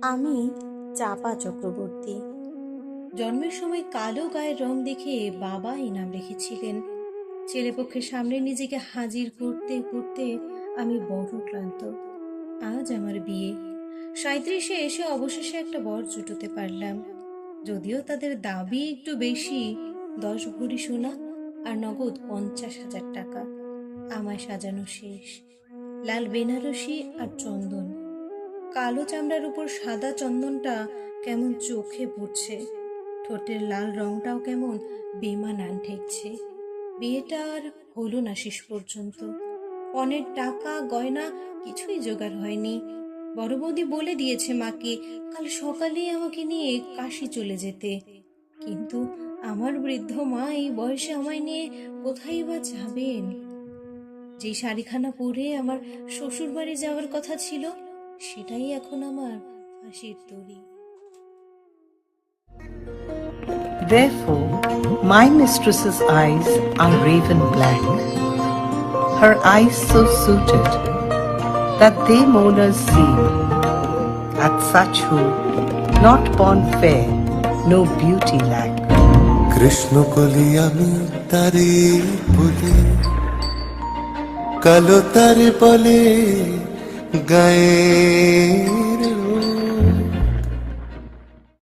আমি চাপা চক্রবর্তী। জন্মের সময় কালো গায়ের রং দেখে বাবা এই নাম রেখেছিলেন। ছেলেপক্ষের সামনে নিজেকে হাজির করতে করতে আমি বড় ক্লান্ত। আজ আমার বিয়ে। 37-এ এসে অবশেষে একটা বর জুটোতে পারলাম। যদিও তাদের দাবি একটু বেশি, 10 ভরি সোনা আর নগদ 50,000 টাকা। আমায় সাজানো শেষ। লাল বেনারসি আর চন্দন, কালো চামড়ার উপর সাদা চন্দনটা কেমন চোখে পড়ছে, ঠোঁটের লাল রংটাও কেমন বেমানান ঠেকছে। বিয়েটা আর হলো না শেষ পর্যন্ত। পণের টাকা গয়না কিছুই জোগাড় হয়নি। বড় বৌদি বলে দিয়েছে মাকে কাল সকালেই আমাকে নিয়ে কাশি চলে যেতে, কিন্তু আমার বৃদ্ধ মা এই বয়সে আমায় নিয়ে কোথায় বা যাবেন? যে শাড়িখানা পরে আমার শ্বশুর বাড়ি যাওয়ার কথা ছিল, সেটাই এখন আমার ফাঁসির তরী। Therefore, my mistress's eyes are raven black, her eyes so suited that they mourners seem, at such who, not born fair, no beauty lack. Krishna কলি আমি তারে বলি, কালো তারে বলে গায়ের